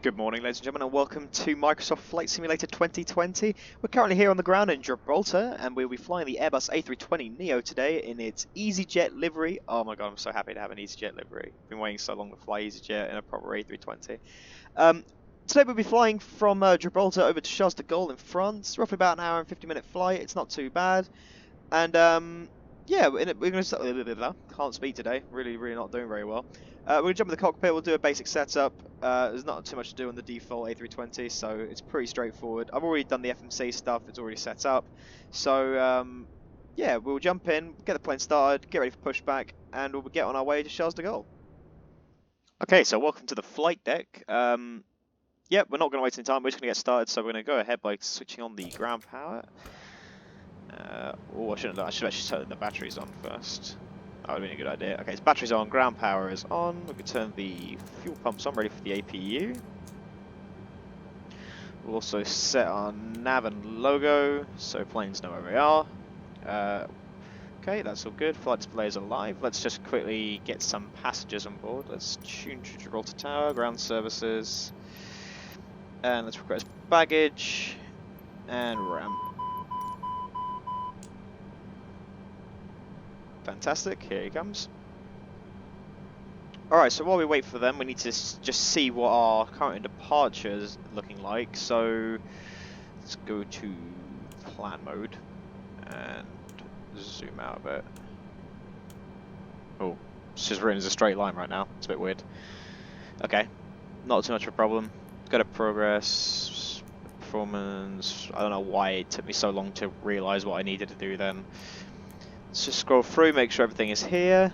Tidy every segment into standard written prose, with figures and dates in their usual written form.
Good morning, ladies and gentlemen, and welcome to Microsoft Flight Simulator 2020. We're currently here on the ground in Gibraltar, and we'll be flying the Airbus A320 NEO today in its EasyJet livery. Oh my god, I'm so happy to have an EasyJet livery. Been waiting so long to fly EasyJet in a proper A320. Today we'll be flying from Gibraltar over to Charles De Gaulle in France. Roughly about an hour and 50-minute flight. It's not too bad. And yeah, we're going to start. Can't speak today. Really not doing very well. We're going to jump in the cockpit. We'll do a basic setup. There's not too much to do on the default A320, so it's pretty straightforward. I've already done the FMC stuff. It's already set up. So yeah, we'll jump in, get the plane started, get ready for pushback, and we'll get on our way to Charles de Gaulle. Okay, so welcome to the flight deck. Yeah, we're not going to waste any time. We're just going to get started. So we're going to go ahead by switching on the ground power. Oh, I should have actually turned the batteries on first. That would have been a good idea. Okay, so batteries on, ground power is on. We can turn the fuel pumps on, ready for the APU. We'll also set our nav and logo, so planes know where we are. Okay, that's all good. Flight displays are live. Let's just quickly get some passengers on board. Let's tune to Gibraltar Tower, ground services. And let's request baggage and ramp. Fantastic, here he comes. Alright, so while we wait for them, we need to just see what our current departure is looking like. So let's go to plan mode and zoom out a bit. Oh, it's just written as a straight line right now. It's a bit weird. Okay, not too much of a problem. Go to progress, performance. I don't know why it took me so long to realise what I needed to do then. Let's just scroll through, make sure everything is here.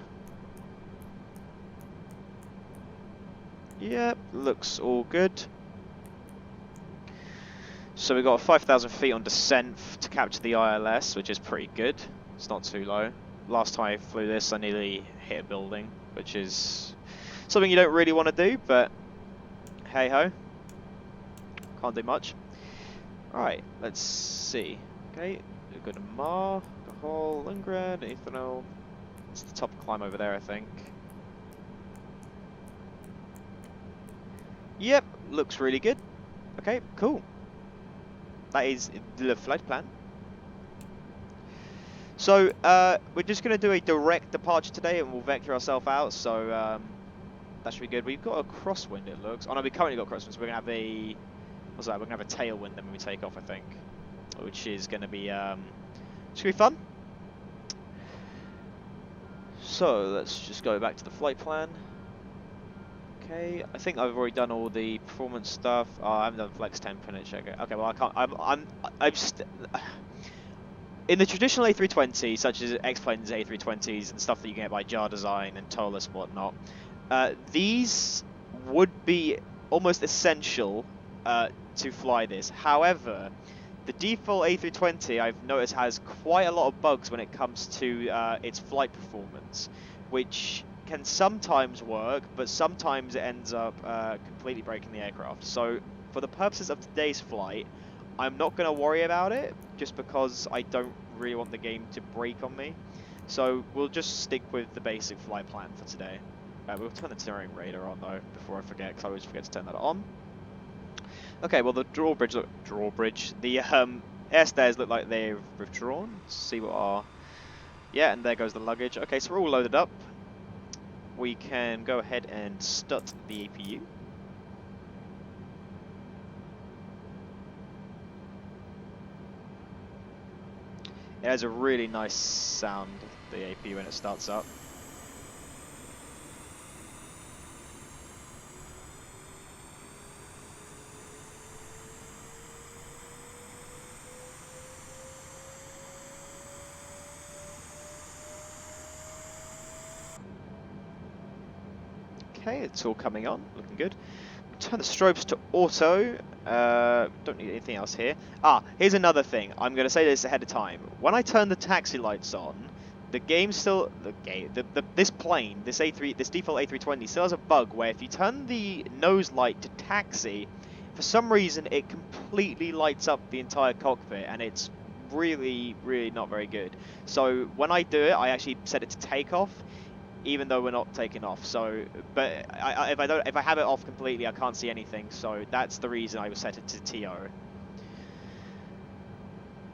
Yep, looks all good. So we've got 5,000 feet on descent to capture the ILS, which is pretty good. It's not too low. Last time I flew this, I nearly hit a building, which is something you don't really want to do, but hey ho. Can't do much. Alright, let's see. Okay, we've got a Mar. Lindgren, ethanol. It's the top climb over there, I think. Yep, looks really good. Okay, cool. That is the flight plan. So, we're just going to do a direct departure today and we'll vector ourselves out, so that should be good. We've got a crosswind, it looks. Oh no, we currently got crosswind, so we're going to have a... What's that? We're going to have a tailwind then when we take off, I think. Which is going to be... it's going to be fun. So let's just go back to the flight plan. Okay, I think I've already done all the performance stuff. Oh, I haven't done flex temperature check. Okay, well I can't. I'm just in the traditional A320, such as X-planes, A320s, and stuff that you can get by JAR Design and TOLUS and whatnot. These would be almost essential to fly this. However, the default A320 I've noticed has quite a lot of bugs when it comes to its flight performance, which can sometimes work, but sometimes it ends up completely breaking the aircraft. So for the purposes of today's flight, I'm not going to worry about it, just because I don't really want the game to break on me. So we'll just stick with the basic flight plan for today. We'll turn the steering radar on though, before I forget, because I always forget to turn that on. Okay, well the the air stairs look like they've withdrawn. Let's see what our... Yeah, and there goes the luggage. Okay, so we're all loaded up. We can go ahead and start the APU. It has a really nice sound, the APU, when it starts up. Okay, it's all coming on, looking good. Turn the strobes to auto. Don't need anything else here. Here's another thing. I'm going to say this ahead of time. When I turn the taxi lights on, the game still... this plane, this default A320 still has a bug where if you turn the nose light to taxi, for some reason it completely lights up the entire cockpit, and it's really not very good. So when I do it, I actually set it to takeoff. even though we're not taking off. So, but if I have it off completely, I can't see anything. So that's the reason I was set it to TO.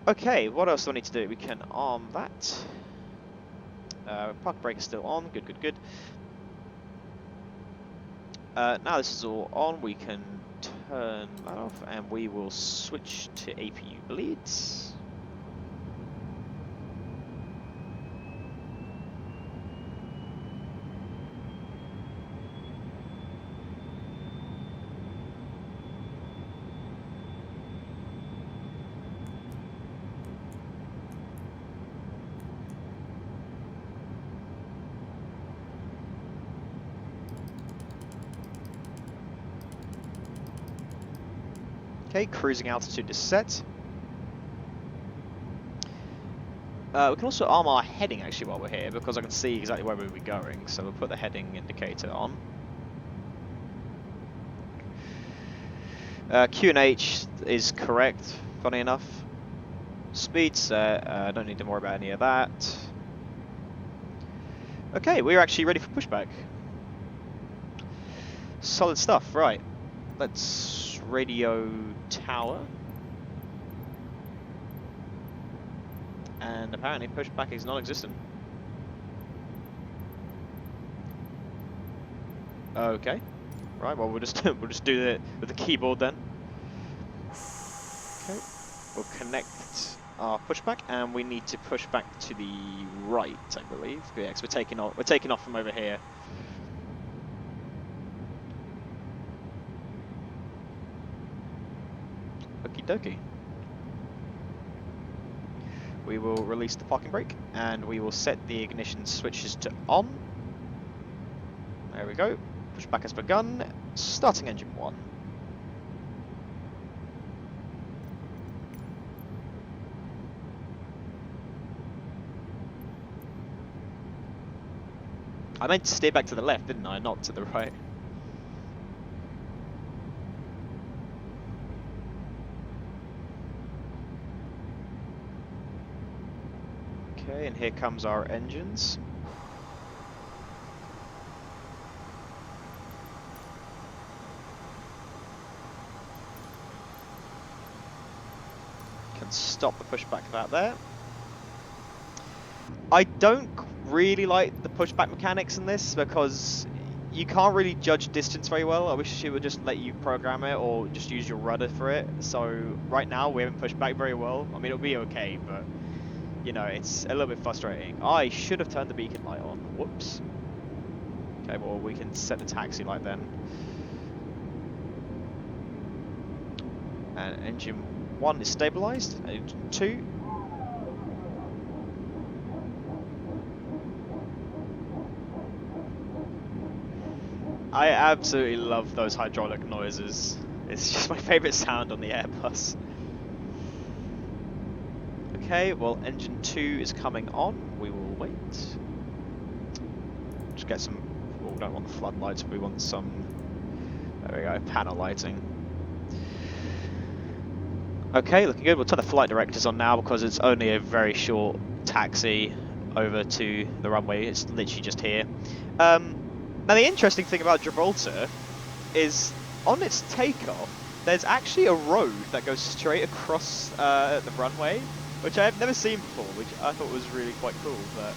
Okay, what else do I need to do? We can arm that. Park brake is still on. Good, good, good. Now this is all on, we can turn that off and we will switch to APU bleeds. Okay, cruising altitude is set. We can also arm our heading actually while we're here, because I can see exactly where we'll be going, so we'll put the heading indicator on. QNH is correct, funny enough. Speed set, don't need to worry about any of that. Okay, we're actually ready for pushback. Solid stuff, right. Let's radio tower. And apparently pushback is non-existent. Okay. Right, well we'll just do it with the keyboard then. Okay. We'll connect our pushback and we need to push back to the right, I believe. Yeah, because we're taking off from over here. Okie dokie. We will release the parking brake and we will set the ignition switches to on. There we go. Pushback has begun. Starting engine 1. I meant to steer back to the left, didn't I? Not to the right. Okay, and here comes our engines. Can stop the pushback about there. I don't really like the pushback mechanics in this because you can't really judge distance very well. I wish it would just let you program it or just use your rudder for it. So right now we haven't pushed back very well. I mean, it'll be okay, but you know, it's a little bit frustrating. I should have turned the beacon light on. Whoops. Okay, well, we can set the taxi light then. And engine 1 is stabilized. Engine 2. I absolutely love those hydraulic noises. It's just my favorite sound on the Airbus. Okay, well, engine 2 is coming on. We will wait. Just get some. Oh, we don't want the floodlights, we want some. There we go, panel lighting. Okay, looking good. We'll turn the flight directors on now because it's only a very short taxi over to the runway. It's literally just here. Now, the interesting thing about Gibraltar is on its takeoff, there's actually a road that goes straight across the runway, which I have never seen before, which I thought was really quite cool. But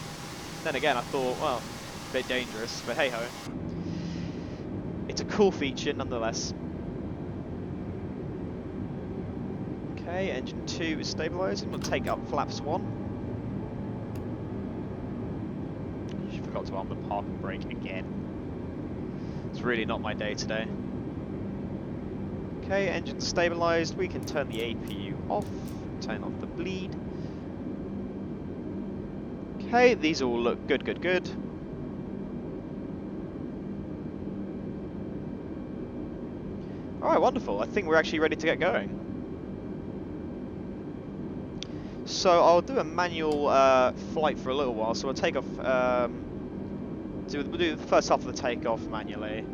then again, I thought, well, a bit dangerous, but hey ho. It's a cool feature nonetheless. Okay, engine 2 is stabilizing. We'll take up flaps 1. Forgot to arm the parking brake again. It's really not my day today. Okay, engine stabilized. We can turn the APU off. Turn off the bleed. Okay, these all look good, good, good. Alright, wonderful. I think we're actually ready to get going. So I'll do a manual flight for a little while. So we'll take off. We'll do the first half of the takeoff manually.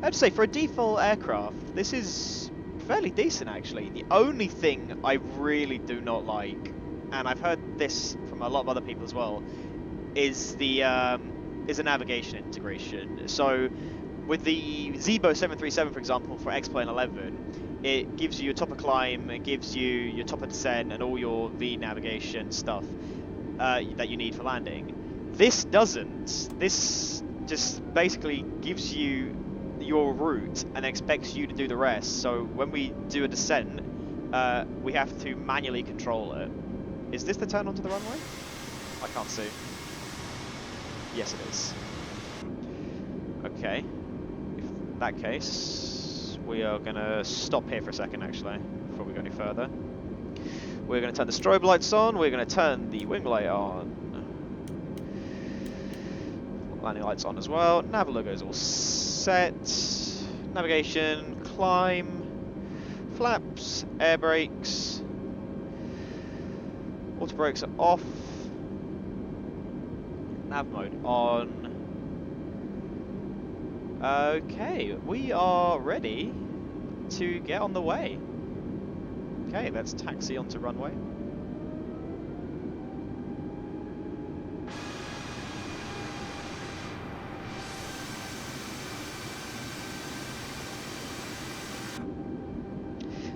have to say, for a default aircraft, this is fairly decent actually. The only thing I really do not like, and I've heard this from a lot of other people as well, is the navigation integration. So with the Zibo 737, for example, for X-Plane 11, it gives you your top of climb, it gives you your top of descent, and all your V navigation stuff that you need for landing. This doesn't. This just basically gives you your route and expects you to do the rest. So when we do a descent, we have to manually control it. Is this the turn onto the runway? I can't see. Yes, it is. Okay. In that case, we are going to stop here for a second, actually, before we go any further. We're going to turn the strobe lights on. We're going to turn the wing light on. Landing lights on as well. Nav logo is all set. Navigation, climb, flaps, air brakes. Auto brakes are off. Nav mode on. Okay, we are ready to get on the way. Okay, let's taxi onto runway.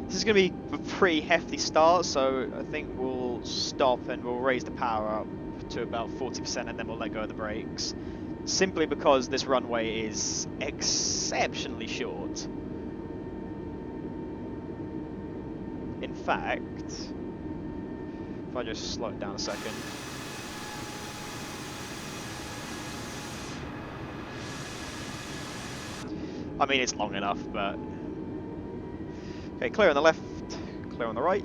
This is going to be a pretty hefty start, so I think we'll stop and we'll raise the power up to about 40% and then we'll let go of the brakes. Simply because this runway is exceptionally short. In fact, if I just slow it down a second. I mean, it's long enough, but... Okay, clear on the left, clear on the right.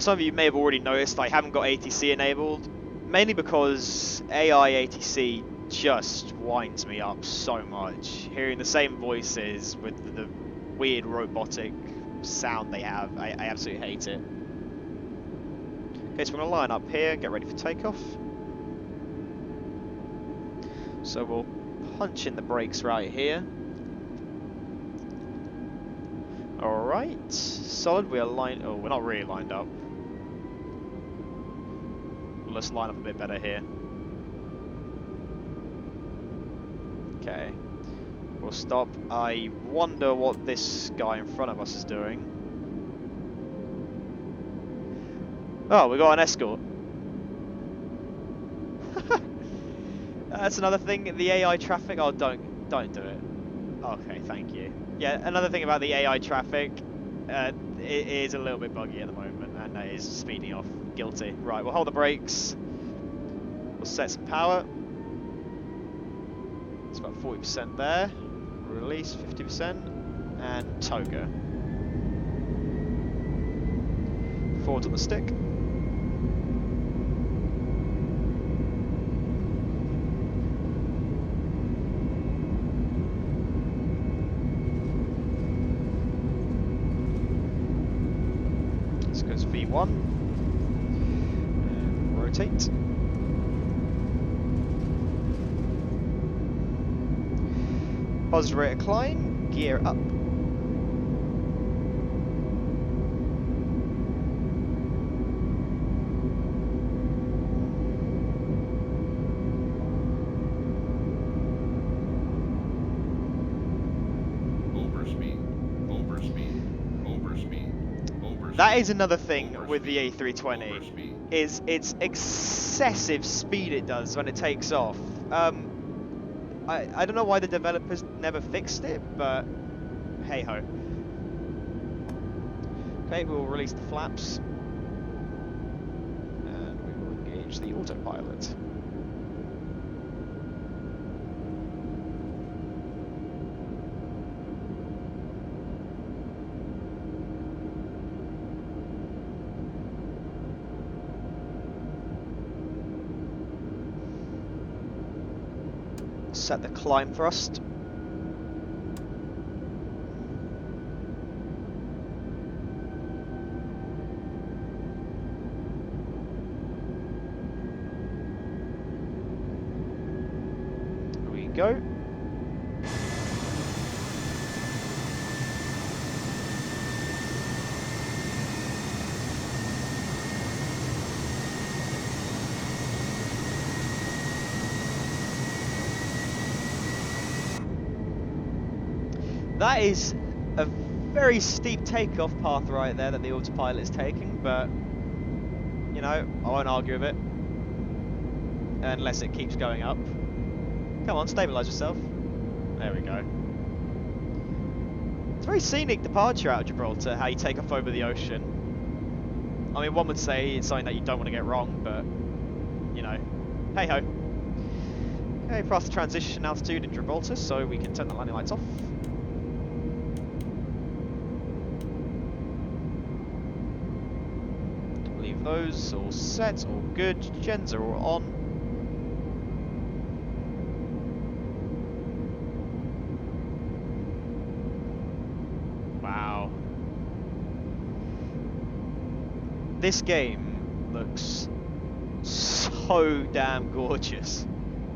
Some of you may have already noticed I haven't got ATC enabled, mainly because AI ATC just winds me up so much. Hearing the same voices with the weird robotic sound they have, I absolutely hate it. Okay, so we're going to line up here, get ready for takeoff. So we'll punch in the brakes right here. Alright, solid, we are lined, oh, we're not really lined up. Let's line up a bit better here. Okay, we'll stop. I wonder what this guy in front of us is doing. Oh, we got an escort. That's another thing, the AI traffic, oh, don't do it. Okay, thank you. Yeah, another thing about the AI traffic, it is a little bit buggy at the moment, and it is speeding off. Guilty. Right, we'll hold the brakes. We'll set some power. It's about 40% there. Release 50%. And toga. Forward on the stick. This goes V1. And rotate. Positive rate of climb, gear up. That is another thing with the A320, is its excessive speed it does when it takes off. I don't know why the developers never fixed it, but hey ho. Okay, we'll release the flaps. And we will engage the autopilot. Set the climb thrust. go. That is a very steep takeoff path right there that the autopilot is taking, but, you know, I won't argue with it. Unless it keeps going up. Come on, stabilise yourself. There we go. It's a very scenic departure out of Gibraltar, how you take off over the ocean. I mean, one would say it's something that you don't want to get wrong, but, you know, hey-ho. Okay, past the transition altitude in Gibraltar, so we can turn the landing lights off. Leave those all set, all good. Gens are all on. Wow. This game looks so damn gorgeous.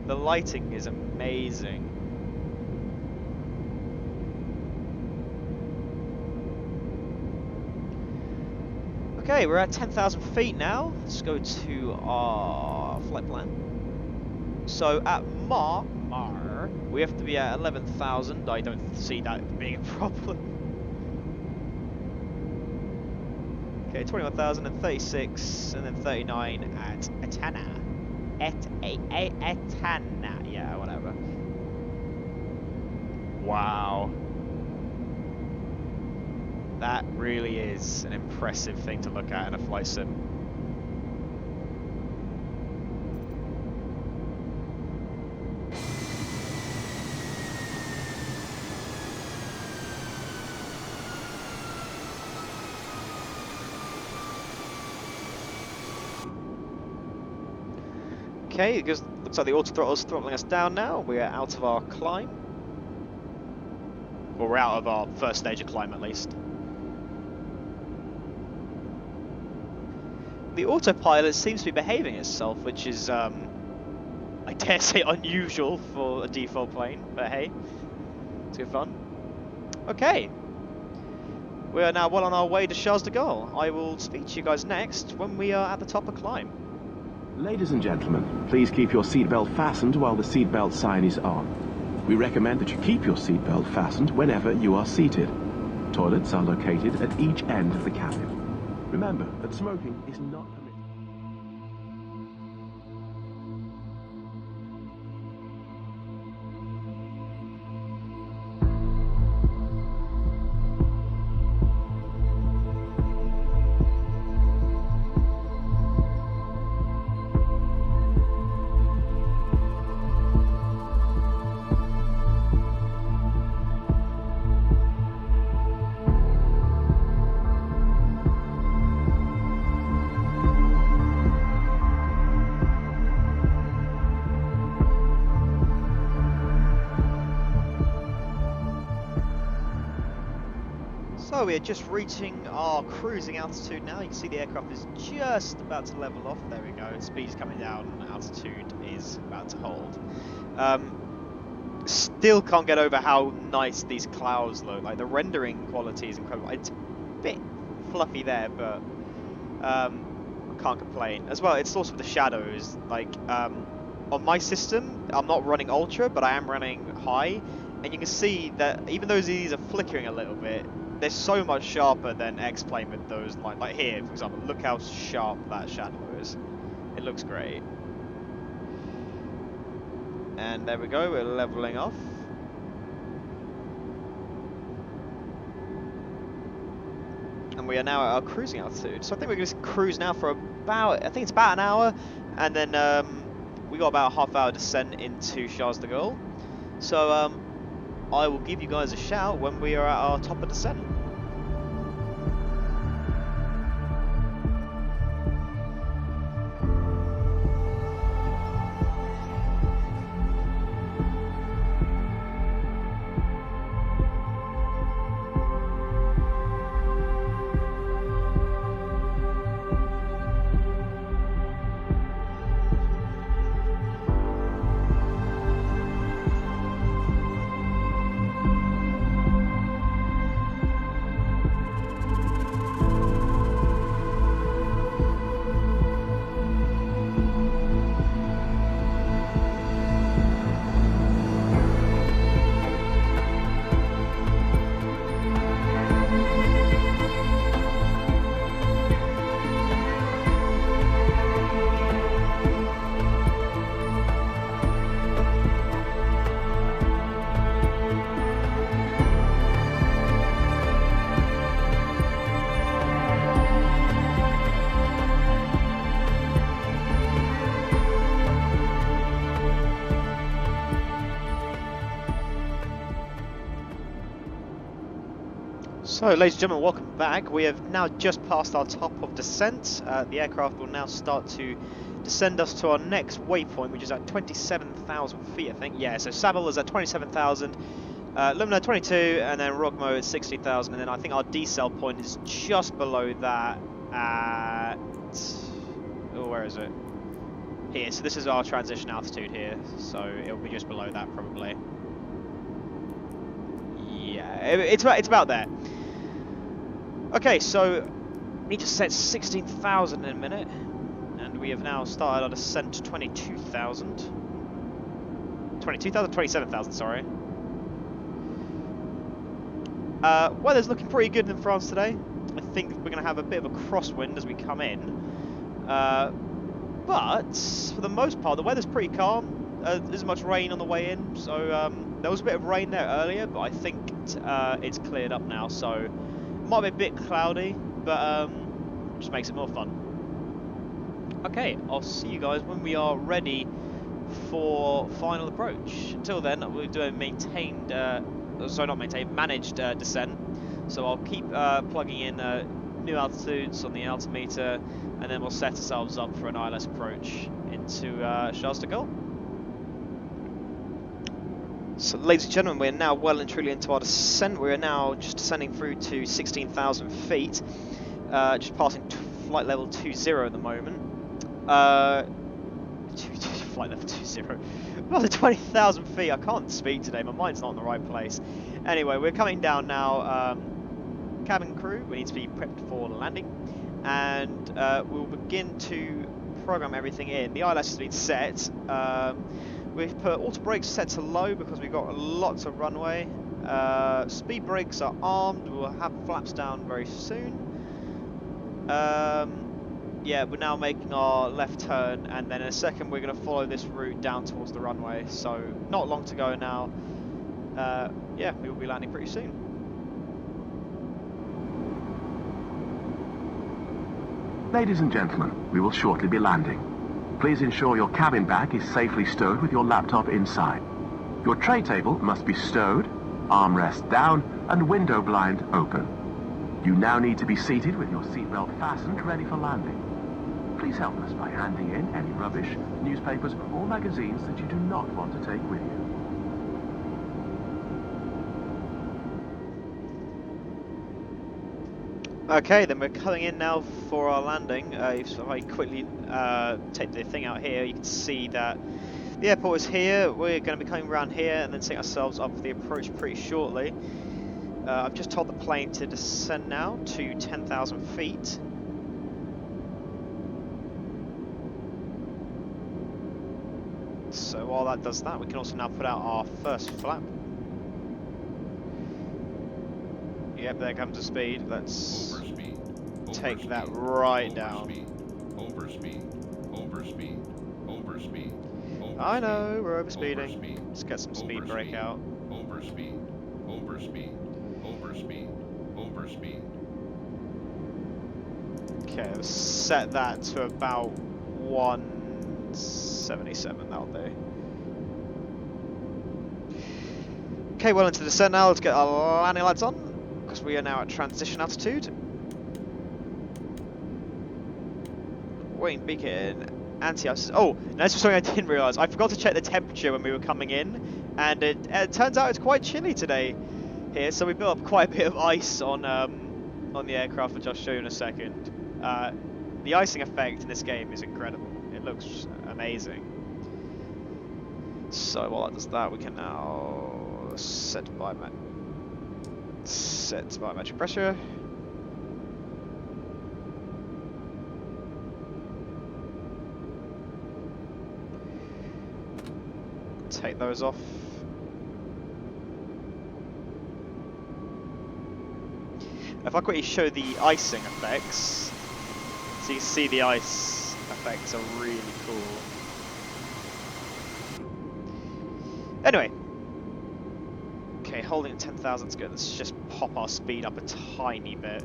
The lighting is amazing. Okay, we're at 10,000 feet now. Let's go to our flight plan. So at Mar, we have to be at 11,000. I don't see that being a problem. Okay, 21,036, and then 39 at Etana. Etana, yeah, whatever. Wow. That really is an impressive thing to look at in a flight sim. Okay, it looks like the auto throttle is throttling us down now. We're out of our climb. Or we're out of our first stage of climb at least. The autopilot seems to be behaving itself, which is, I dare say, unusual for a default plane, but hey, it's good fun. Okay, we are now well on our way to Charles De Gaulle. I will speak to you guys next when we are at the top of climb. Ladies and gentlemen, please keep your seatbelt fastened while the seatbelt sign is on. We recommend that you keep your seatbelt fastened whenever you are seated. Toilets are located at each end of the cabin. Remember that smoking is not permitted. So we are just reaching our cruising altitude now. You can see the aircraft is just about to level off. There we go. Speed's coming down. Altitude is about to hold. Still can't get over how nice these clouds look. Like the rendering quality is incredible. It's a bit fluffy there, but I can't complain. As well, it's also the shadows. Like on my system, I'm not running ultra, but I am running high, and you can see that even though these are flickering a little bit, they're so much sharper than X-Plane with those lines. Like here, for example, look how sharp that shadow is. It looks great. And there we go, we're leveling off. And we are now at our cruising altitude. So I think we're going to cruise now for about, I think it's about an hour. And then we got about a half-hour descent into Charles de Gaulle. So I will give you guys a shout when we are at our top of descent. So, ladies and gentlemen, welcome back. We have now just passed our top of descent. The aircraft will now start to descend us to our next waypoint, which is at 27,000 feet, I think. Yeah, so Savile is at 27,000, Lumina 22, and then Rogmo at 60,000, and then I think our decel point is just below that at... oh, where is it? Here, so this is our transition altitude here, so it'll be just below that probably. Yeah, it's about there. Okay, so we need to set 16,000 in a minute, and we have now started our descent to 22,000. 27,000, sorry. Weather's looking pretty good in France today. I think we're going to have a bit of a crosswind as we come in. But, for the most part, the weather's pretty calm. There isn't much rain on the way in, so there was a bit of rain there earlier, but I think it's cleared up now, so it might be a bit cloudy, but just makes it more fun. Okay, I'll see you guys when we are ready for final approach. Until then, we'll do a managed descent, so I'll keep plugging in new altitudes on the altimeter, and then we'll set ourselves up for an ILS approach into Charles De Gaulle. So, ladies and gentlemen, we're now well and truly into our descent. We are now just descending through to 16,000 feet, just passing flight level 20 at the moment. Flight level 20. Well, 20,000 feet. I can't speak today. My mind's not in the right place. Anyway, we're coming down now. Cabin crew, we need to be prepped for landing, and we'll begin to program everything in. The ILS has been set. We've put auto brakes set to low because we've got lots of runway. Speed brakes are armed. We'll have flaps down very soon. Yeah, we're now making our left turn, and then in a second we're going to follow this route down towards the runway. So not long to go now. Yeah, we will be landing pretty soon. Ladies and gentlemen, we will shortly be landing. Please ensure your cabin bag is safely stowed with your laptop inside. Your tray table must be stowed, armrest down, and window blind open. You now need to be seated with your seatbelt fastened, ready for landing. Please help us by handing in any rubbish, newspapers, or magazines that you do not want to take with you. Okay, then we're coming in now for our landing. If I quickly take the thing out here, you can see that the airport is here. We're going to be coming around here and then setting ourselves up for the approach pretty shortly. I've just told the plane to descend now to 10,000 feet. So while that does that, we can also now put out our first flap. Yep, there comes the speed. Let's take that right down. Overspeed. I know, we're overspeeding. Let's get some speed brake out. Overspeed. Okay, let's set that to about 177, that'll do. Okay, well into the descent now, let's get our landing lights on, because we are now at transition altitude. Wing beacon, anti-ice. Oh, that's something I didn't realise. I forgot to check the temperature when we were coming in, and it turns out it's quite chilly today here, so we built up quite a bit of ice on the aircraft, which I'll show you in a second. The icing effect in this game is incredible. It looks amazing. So while that does that, we can now set biometric pressure. Take those off. If I quickly show the icing effects, so you can see the ice effects are really cool. Anyway, okay, holding at 10,000 is good. Let's just pop our speed up a tiny bit.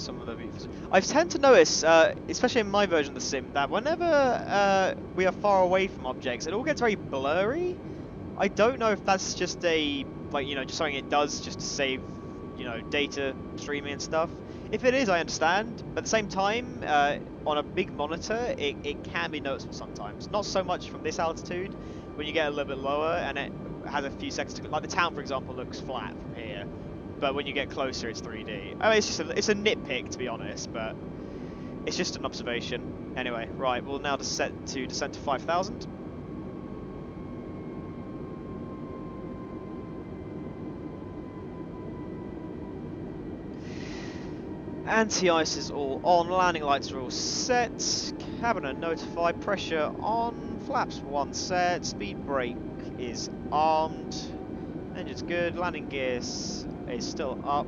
some of the views. I tend to notice, especially in my version of the sim, that whenever we are far away from objects, it all gets very blurry. I don't know if that's just a, like, you know, just something it does just to save, you know, data streaming and stuff. If it is, I understand, but at the same time, on a big monitor, it can be noticeable sometimes. Not so much from this altitude, when you get a little bit lower and it has a few seconds to go. Like the town, for example, looks flat from here, but when you get closer, it's 3D. I mean, it's a nitpick, to be honest, but it's just an observation. Anyway, right, we'll now descend to 5,000. Anti-ice is all on, landing lights are all set, cabin and notify, pressure on, flaps 1 set, speed brake is armed, engine's good, landing gears is still up,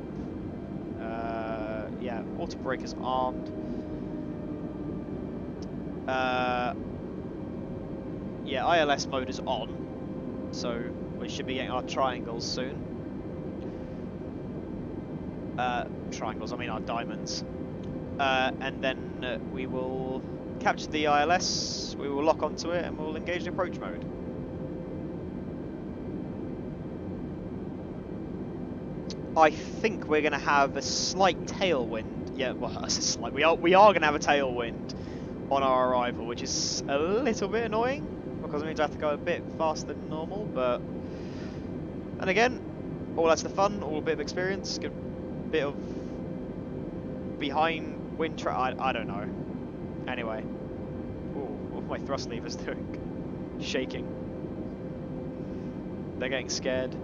yeah, auto brake is armed, yeah, ILS mode is on, so we should be getting our triangles soon. Triangles, I mean our diamonds. And then we will capture the ILS, we will lock onto it, and we'll engage the approach mode. I think we're going to have a slight tailwind. Yeah, well, I say slight. We are going to have a tailwind on our arrival, which is a little bit annoying because it means I have to go a bit faster than normal. But and again, all that's the fun, all a bit of experience, good bit of behind wind I don't know. Anyway, what are my thrust levers doing? Shaking. They're getting scared.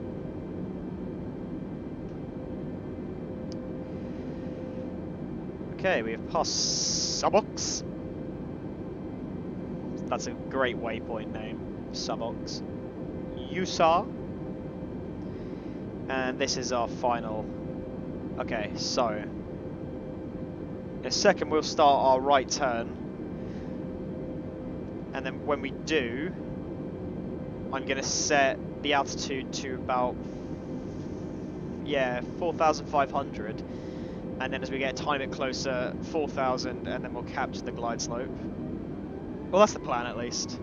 Okay, we have passed Subox. That's a great waypoint name, Subox. USA. And this is our final. Okay, so in a second we'll start our right turn, and then when we do, I'm going to set the altitude to about 4,500, and then as we get a tiny bit closer, 4,000, and then we'll capture the glide slope. Well, that's the plan at least.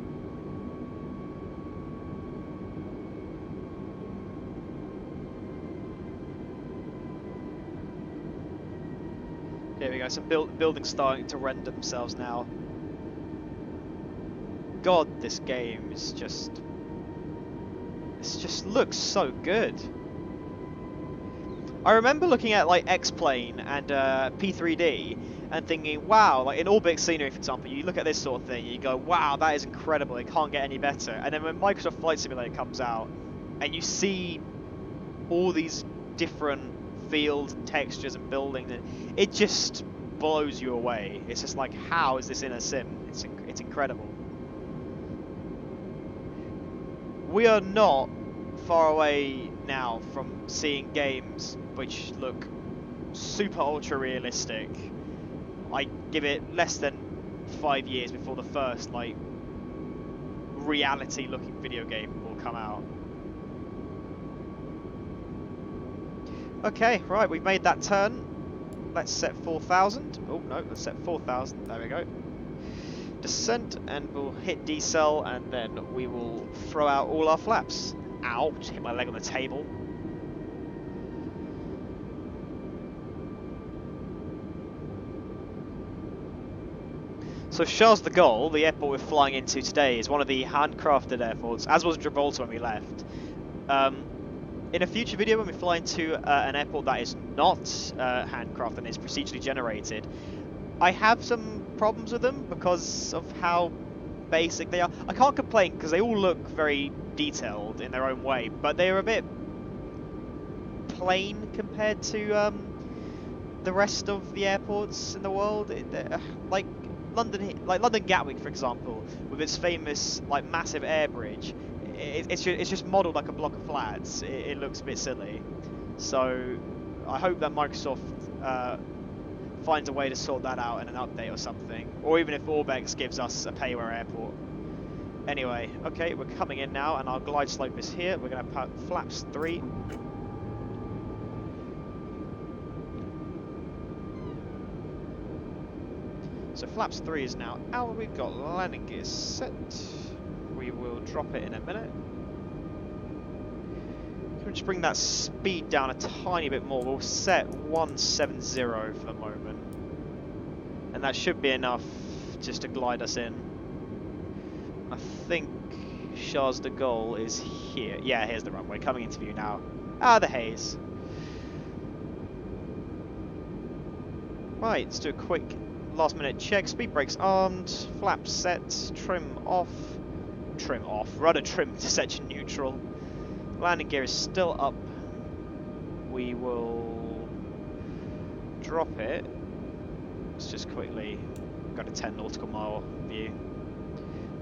Here we go, some buildings starting to render themselves now. God, this game is just... It just looks so good. I remember looking at like X-Plane and P3D and thinking, wow, like in orbit scenery, for example, you look at this sort of thing, you go, wow, that is incredible, it can't get any better. And then when Microsoft Flight Simulator comes out and you see all these different fields and textures and buildings, it just blows you away. It's just like, how is this in a sim? It's incredible. We are not far away now from seeing games which look super ultra realistic. I give it less than 5 years before the first like reality looking video game will come out. Okay, right, we've made that turn. Let's set 4,000. Oh no, let's set 4,000. There we go. Descent, and we'll hit decel, and then we will throw out all our flaps. Ow, just hit my leg on the table. So Charles De Gaulle, the airport we're flying into today, is one of the handcrafted airports, as was Gibraltar when we left. In a future video, when we fly into an airport that is not handcrafted and is procedurally generated, I have some problems with them because of how basic they are. I can't complain because they all look very detailed in their own way, but they're a bit plain compared to the rest of the airports in the world. Like London Gatwick, for example, with its famous like massive air bridge. It's just modelled like a block of flats. It looks a bit silly. So I hope that Microsoft finds a way to sort that out in an update or something. Or even if Orbex gives us a payware airport. Anyway, okay, we're coming in now and our glide slope is here. We're going to put flaps 3. So flaps 3 is now out, we've got landing gear set. We will drop it in a minute. Can we just bring that speed down a tiny bit more? We'll set 170 for the moment. And that should be enough just to glide us in. I think Charles De Gaulle is here. Yeah, here's the runway, coming into view now. Ah, the haze. Right, let's do a quick last minute check. Speed brakes armed, flaps set, trim off, rudder trim to section neutral. Landing gear is still up. We will drop it. Let's just quickly go to 10 nautical mile view.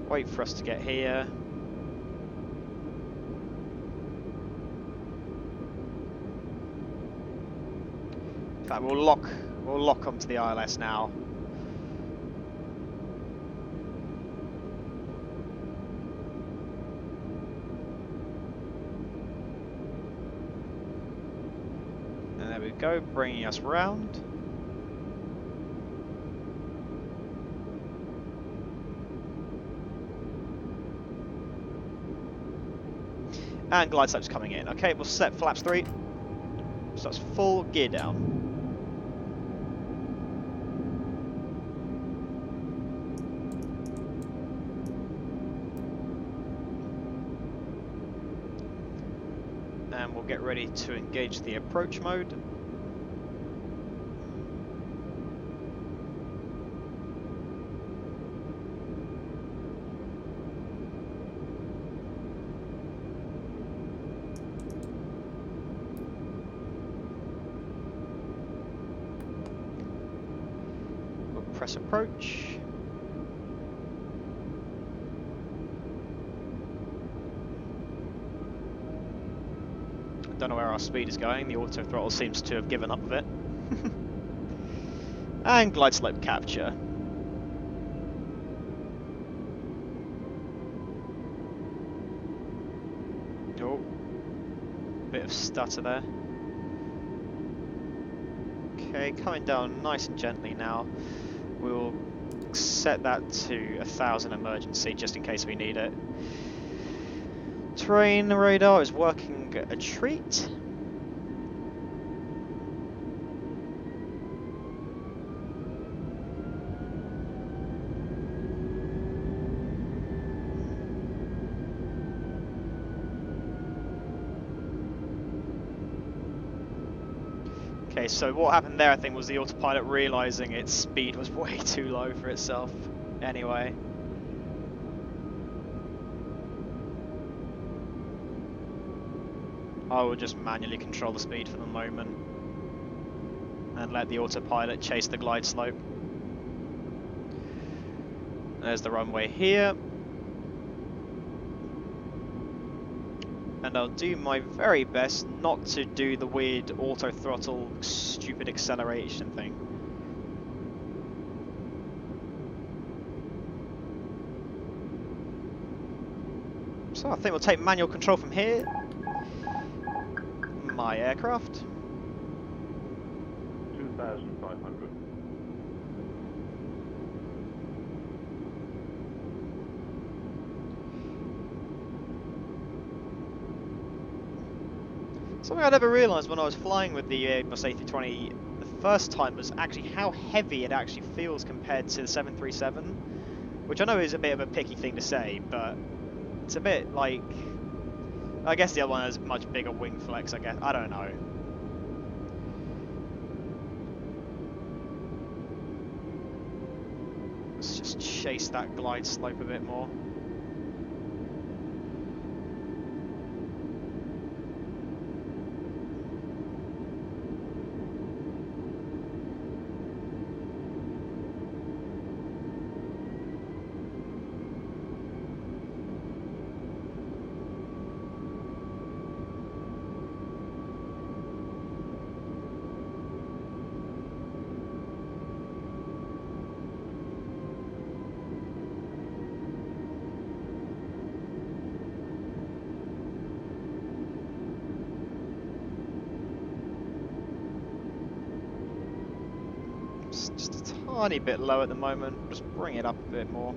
Wait for us to get here. In fact, we'll lock onto the ILS now. And there we go, bringing us round. And glide slope's coming in. Okay, we'll set flaps 3. So that's full gear down. And we'll get ready to engage the approach mode. We'll press approach. Don't know where our speed is going, the auto throttle seems to have given up with it. And glide slope capture. Oh, bit of stutter there. Okay, coming down nice and gently now. We'll set that to 1000 emergency just in case we need it. Terrain radar is working a treat. Okay, so what happened there I think was the autopilot realizing its speed was way too low for itself. Anyway. I will just manually control the speed for the moment and let the autopilot chase the glide slope. There's the runway here. And I'll do my very best not to do the weird auto throttle stupid acceleration thing. So I think we'll take manual control from here. My aircraft. 2,500. Something I never realised when I was flying with the Airbus A320 the first time was actually how heavy it actually feels compared to the 737, which I know is a bit of a picky thing to say, but it's a bit like, I guess the other one has much bigger wing flex, I guess. I don't know. Let's just chase that glide slope a bit more. Just a tiny bit low at the moment. Just bring it up a bit more.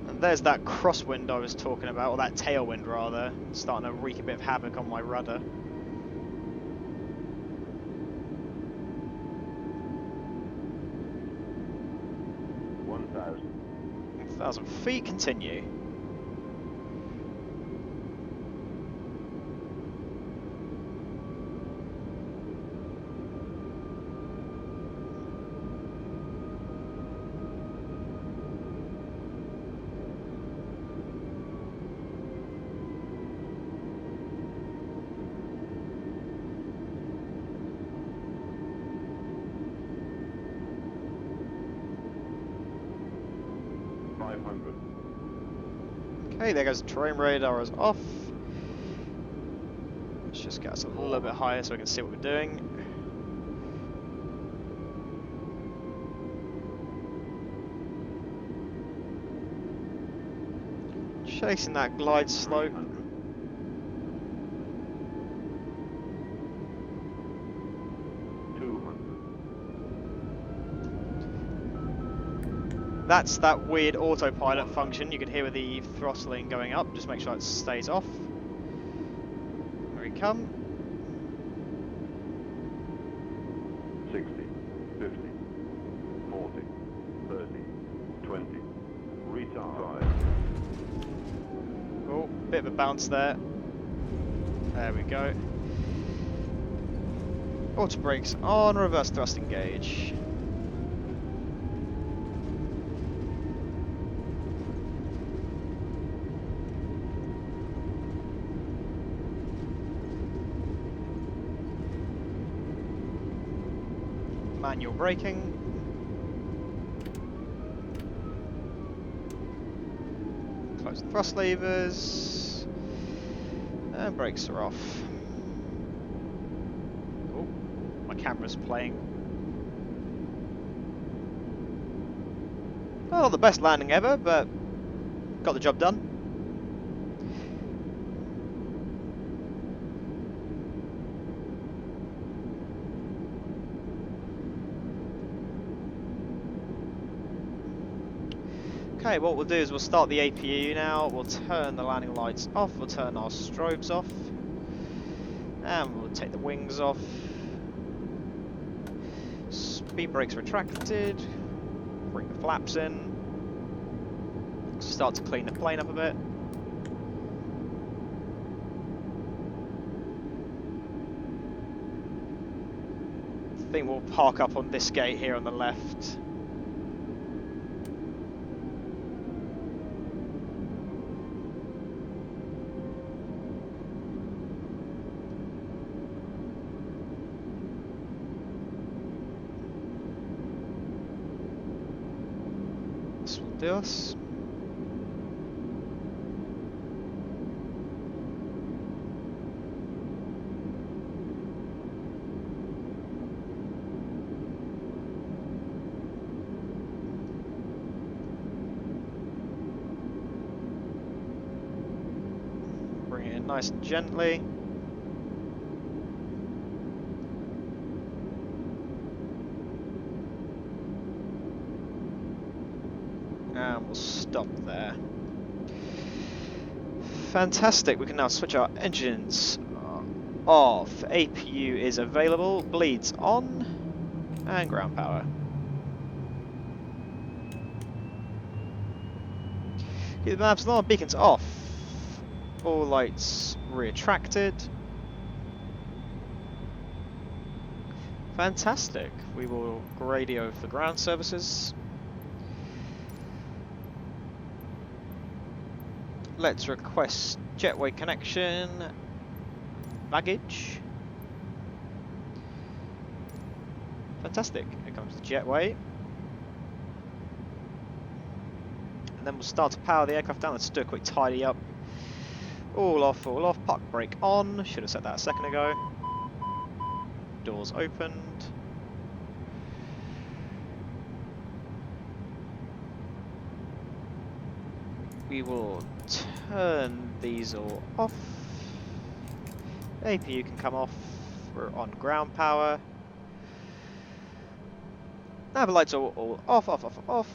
And there's that crosswind I was talking about, or that tailwind rather, starting to wreak a bit of havoc on my rudder. 1,000 feet, continue. Okay, there goes the terrain radar is off. Let's just get us a little bit higher so we can see what we're doing. Chasing that glide slope. That's that weird autopilot function you could hear with the throttling going up. Just make sure it stays off. Here we come. 60, 50, 40, 30, 20, retard. Oh, bit of a bounce there. There we go. Auto brakes on, reverse thrust engage. Manual braking. Close the thrust levers. And brakes are off. Oh, my camera's playing. Not the best landing ever, but got the job done. Okay, what we'll do is we'll start the APU now, we'll turn the landing lights off, we'll turn our strobes off, and we'll take the wings off. Speed brakes retracted, bring the flaps in, start to clean the plane up a bit. I think we'll park up on this gate here on the left. Us. Bring it in nice and gently. And we'll stop there. Fantastic, we can now switch our engines off. APU is available, bleeds on, and ground power. Keep the maps on, beacons off. All lights retracted. Fantastic, we will radio for ground services. Let's request jetway connection, baggage. Fantastic, here comes the jetway. And then we'll start to power the aircraft down. Let's do a quick tidy up. All off, park brake on. Should have said that a second ago. Doors opened. we will turn these all off. APU can come off. We're on ground power. Now the lights are all off, off, off, off.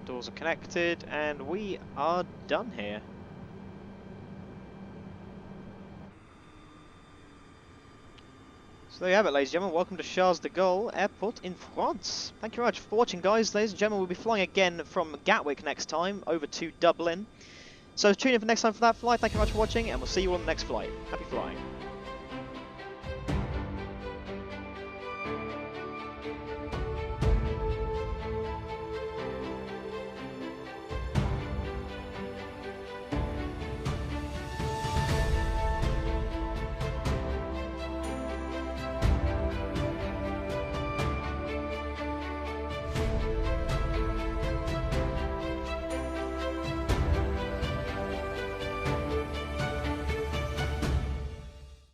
Doors are connected, and we are done here. So there you have it, ladies and gentlemen. Welcome to Charles De Gaulle Airport in France. Thank you very much for watching, guys. Ladies and gentlemen, we'll be flying again from Gatwick next time over to Dublin. So tune in for next time for that flight. Thank you very much for watching, and we'll see you on the next flight. Happy flying.